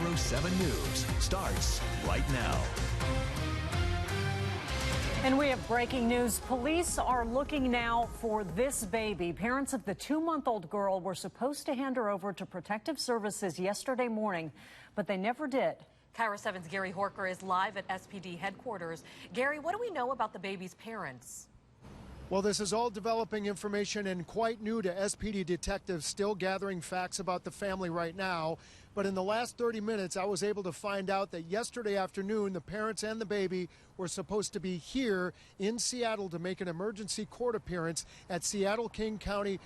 Cairo 7 News starts right now. And we have breaking news. Police are looking now for this baby. Parents of the 2-month-old girl were supposed to hand her over to Protective Services yesterday morning, but they never did. Cairo 7's Gary Horker is live at SPD headquarters. Gary, what do we know about the baby's parents? Well, this is all developing information and quite new to SPD detectives, still gathering facts about the family right now. But in the last 30 minutes, I was able to find out that yesterday afternoon, the parents and the baby were supposed to be here in Seattle to make an emergency court appearance at Seattle-King County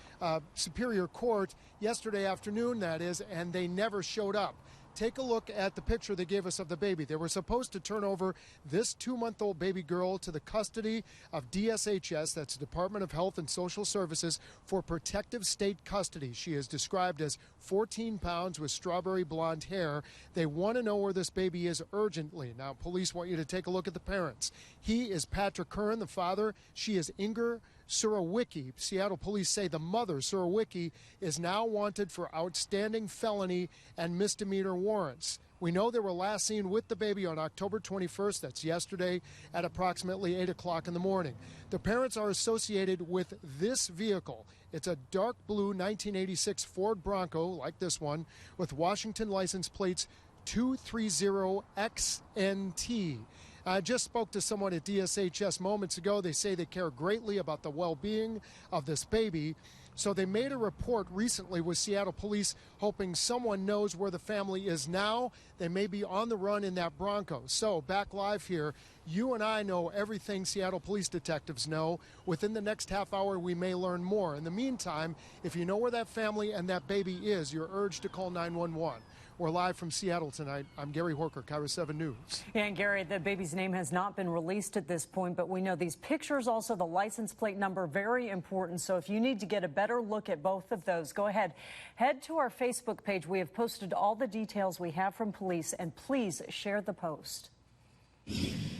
Superior Court yesterday afternoon, that is, and they never showed up. Take a look at the picture they gave us of the baby. They were supposed to turn over this 2-month-old baby girl to the custody of DSHS, that's the Department of Health and Social Services, for protective state custody. She is described as 14 pounds with strawberry blonde hair. They want to know where this baby is urgently. Now, police want you to take a look at the parents. He is Patrick Kern, the father. She is Inger Surowiecki. Seattle police say the mother, Surowiecki, is now wanted for outstanding felony and misdemeanor warrants. We know they were last seen with the baby on October 21st, that's yesterday, at approximately 8 o'clock in the morning. The parents are associated with this vehicle. It's a dark blue 1986 Ford Bronco, like this one, with Washington license plates 230XNT. I just spoke to someone at DSHS moments ago. They say they care greatly about the well-being of this baby. So they made a report recently with Seattle police, hoping someone knows where the family is now. They may be on the run in that Bronco. So back live here, you and I know everything Seattle police detectives know. Within the next half hour, we may learn more. In the meantime, if you know where that family and that baby is, you're urged to call 911. We're live from Seattle tonight. I'm Gary Horker, Cairo 7 News. Yeah, and Gary, the baby's name has not been released at this point, but we know these pictures, also the license plate number, very important. So if you need to get a better look at both of those, go ahead. Head to our Facebook page. We have posted all the details we have from police, and please share the post.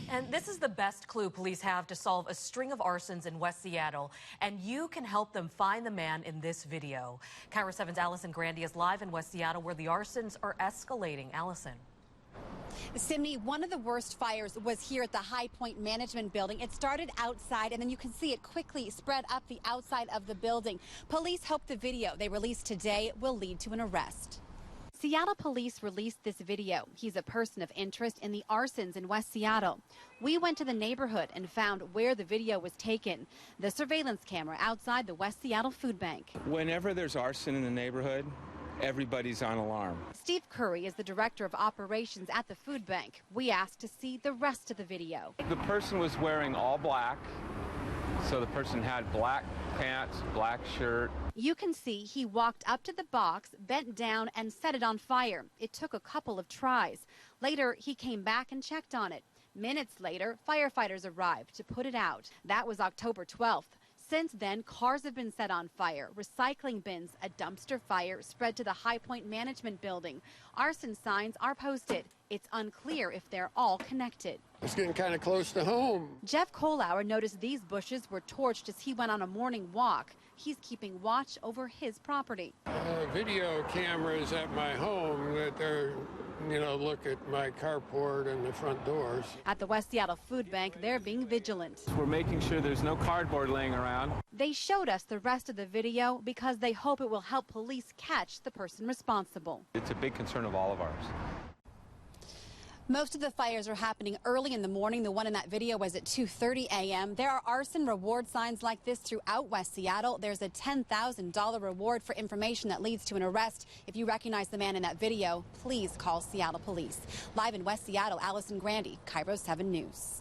And this is the best clue police have to solve a string of arsons in West Seattle, and you can help them find the man in this video. Cairo 7's Allison Grandy is live in West Seattle, where the arsons are escalating. Allison. Simney, one of the worst fires was here at the High Point Management Building. It started outside, and then you can see it quickly spread up the outside of the building. Police hope the video they released today will lead to an arrest. Seattle police released this video. He's a person of interest in the arsons in West Seattle. We went to the neighborhood and found where the video was taken. The surveillance camera outside the West Seattle Food Bank. Whenever there's arson in the neighborhood, everybody's on alarm. Steve Curry is the director of operations at the food bank. We asked to see the rest of the video. The person was wearing all black, so the person had black pants, black shirt. You can see he walked up to the box, bent down, and set it on fire. It took a couple of tries. Later, he came back and checked on it. Minutes later, firefighters arrived to put it out. That was October 12th. Since then, cars have been set on fire, recycling bins, a dumpster fire spread to the High Point Management Building. Arson signs are posted. It's unclear if they're all connected. It's getting kind of close to home. Jeff Kohlauer noticed these bushes were torched as he went on a morning walk. He's keeping watch over his property. Video cameras at my home that they're, look at my carport and the front doors. At the West Seattle Food Bank, they're being vigilant. We're making sure there's no cardboard laying around. They showed us the rest of the video because they hope it will help police catch the person responsible. It's a big concern of all of ours. Most of the fires are happening early in the morning. The one in that video was at 2:30 a.m. There are arson reward signs like this throughout West Seattle. There's a $10,000 reward for information that leads to an arrest. If you recognize the man in that video, please call Seattle Police. Live in West Seattle, Allison Grandy, Cairo 7 News.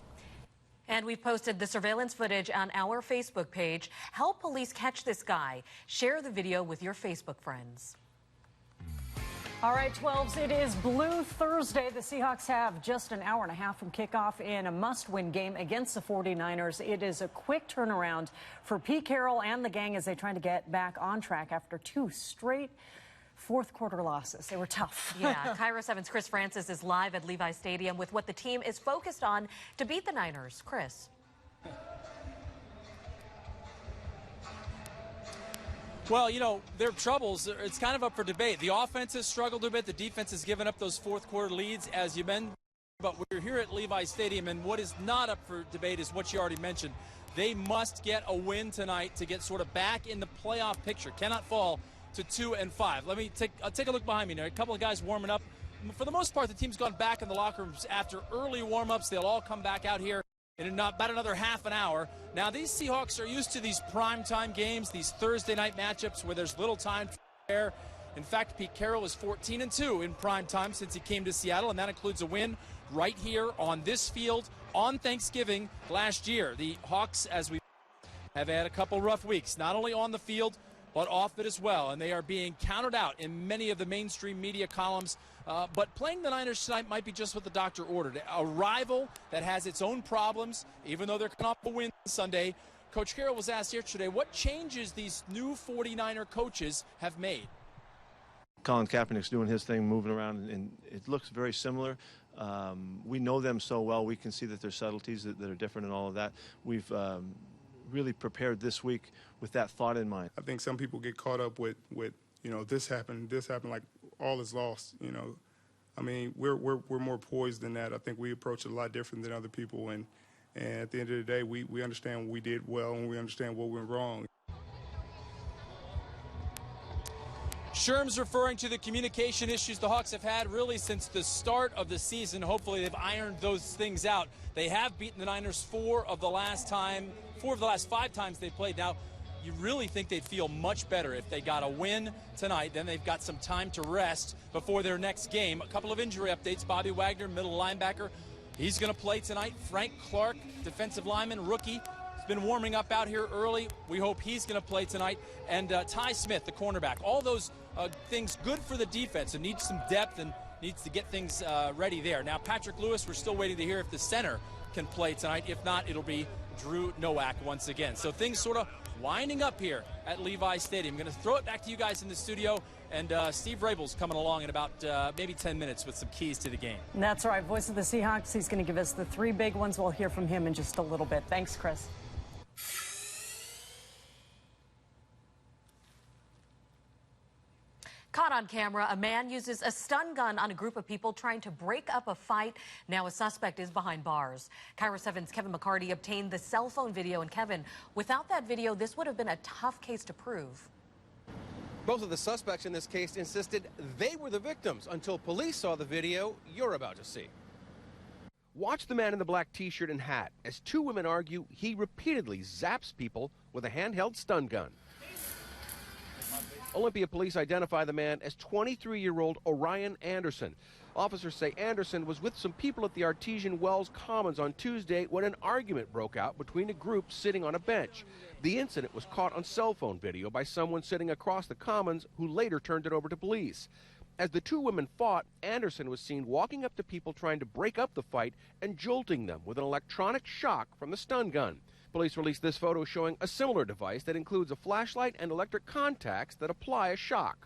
And we've posted the surveillance footage on our Facebook page. Help police catch this guy. Share the video with your Facebook friends. All right, 12s, it is Blue Thursday. The Seahawks have just an hour and a half from kickoff in a must-win game against the 49ers. It is a quick turnaround for Pete Carroll and the gang as they try to get back on track after 2 straight fourth-quarter losses. They were tough. Yeah, Cairo 7's Chris Francis is live at Levi Stadium with what the team is focused on to beat the Niners. Chris. Well, you know, their troubles, it's kind of up for debate. The offense has struggled a bit. The defense has given up those fourth-quarter leads, as you mentioned. But we're here at Levi Stadium, and what is not up for debate is what you already mentioned. They must get a win tonight to get sort of back in the playoff picture. Cannot fall to 2-5. I'll take a look behind me now. A couple of guys warming up. For the most part, the team's gone back in the locker rooms after early warm-ups. They'll all come back out here in about another half an hour. Now, these Seahawks are used to these primetime games, these Thursday night matchups where there's little time to prepare. In fact, Pete Carroll is 14-2 in primetime since he came to Seattle, and that includes a win right here on this field on Thanksgiving last year. The Hawks, as we have had a couple rough weeks, not only on the field, but off it as well, and they are being counted out in many of the mainstream media columns. But playing the Niners tonight might be just what the doctor ordered. A rival that has its own problems, even though they're coming off a win Sunday. Coach Carroll was asked yesterday what changes these new 49er coaches have made. Colin Kaepernick's doing his thing, moving around, and it looks very similar. We know them so well. We can see that there's subtleties that are different and all of that. We've really prepared this week with that thought in mind. I think some people get caught up with this happened, like all is lost. I mean, we're more poised than that. I think we approach it a lot different than other people, and at the end of the day, we understand what we did well and we understand what went wrong. Sherm's referring to the communication issues the Hawks have had really since the start of the season. Hopefully they've ironed those things out. They have beaten the Niners four of the last 5 times they played. Now, you really think they'd feel much better if they got a win tonight. Then they've got some time to rest before their next game. A couple of injury updates. Bobby Wagner, middle linebacker, he's going to play tonight. Frank Clark, defensive lineman, rookie, has been warming up out here early. We hope he's going to play tonight. And Ty Smith, the cornerback. All those things good for the defense and needs some depth and needs to get things ready there. Now, Patrick Lewis, we're still waiting to hear if the center can play tonight. If not, it'll be Drew Nowak once again. So things sort of winding up here at Levi Stadium. I'm going to throw it back to you guys in the studio, and Steve Rabel's coming along in about maybe 10 minutes with some keys to the game. That's right. Voice of the Seahawks. He's going to give us the 3 big ones. We'll hear from him in just a little bit. Thanks, Chris. Caught on camera, a man uses a stun gun on a group of people trying to break up a fight. Now a suspect is behind bars. Cairo 7's Kevin McCarty obtained the cell phone video. And Kevin, without that video, this would have been a tough case to prove. Both of the suspects in this case insisted they were the victims until police saw the video you're about to see. Watch the man in the black T-shirt and hat as 2 women argue he repeatedly zaps people with a handheld stun gun. Olympia police identify the man as 23-year-old Orion Anderson. Officers say Anderson was with some people at the Artesian Wells Commons on Tuesday when an argument broke out between a group sitting on a bench. The incident was caught on cell phone video by someone sitting across the Commons who later turned it over to police. As the 2 women fought, Anderson was seen walking up to people trying to break up the fight and jolting them with an electronic shock from the stun gun. Police released this photo showing a similar device that includes a flashlight and electric contacts that apply a shock.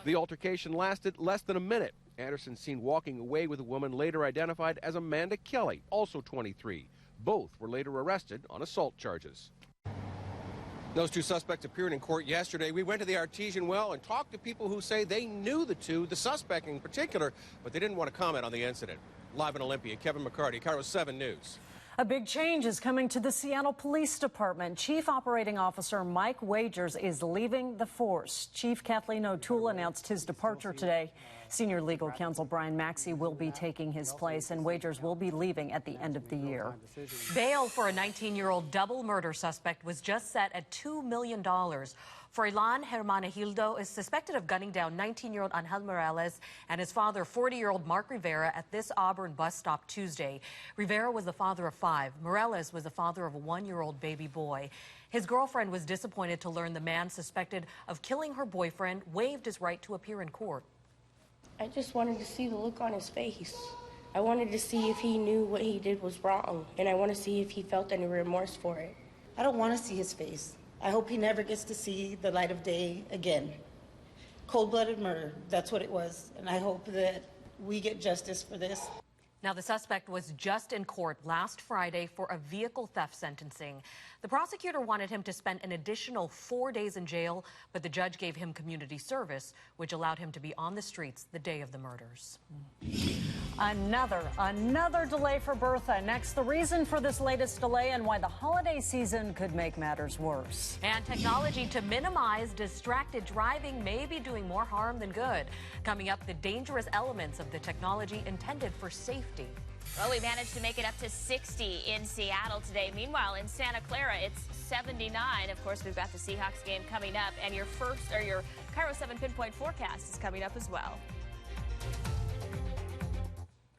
The altercation lasted less than a minute. Anderson seen walking away with a woman later identified as Amanda Kelly, also 23. Both were later arrested on assault charges. Those 2 suspects appeared in court yesterday. We went to the Artesian Well and talked to people who say they knew the suspect in particular, but they didn't want to comment on the incident. Live in Olympia, Kevin McCarty, Cairo 7 News. A big change is coming to the Seattle Police Department. Chief Operating Officer Mike Wagers is leaving the force. Chief Kathleen O'Toole announced his departure today. Senior legal counsel Brian Maxey will be taking his place, and Wagers will be leaving at the end of the year. Bail for a 19-year-old double murder suspect was just set at $2 million. Froilan Hermanegildo is suspected of gunning down 19-year-old Angel Morales and his father, 40-year-old Mark Rivera, at this Auburn bus stop Tuesday. Rivera was the father of 5. Morales was the father of a 1-year-old baby boy. His girlfriend was disappointed to learn the man suspected of killing her boyfriend waived his right to appear in court. I just wanted to see the look on his face. I wanted to see if he knew what he did was wrong, and I want to see if he felt any remorse for it. I don't want to see his face. I hope he never gets to see the light of day again. Cold-blooded murder, that's what it was, and I hope that we get justice for this. Now, the suspect was just in court last Friday for a vehicle theft sentencing. The prosecutor wanted him to spend an additional 4 days in jail, but the judge gave him community service, which allowed him to be on the streets the day of the murders. Another delay for Bertha. Next, the reason for this latest delay and why the holiday season could make matters worse. And technology to minimize distracted driving may be doing more harm than good. Coming up, the dangerous elements of the technology intended for safety. Well, we managed to make it up to 60 in Seattle today. Meanwhile, in Santa Clara, it's 79. Of course, we've got the Seahawks game coming up, and your KIRO 7 pinpoint forecast is coming up as well.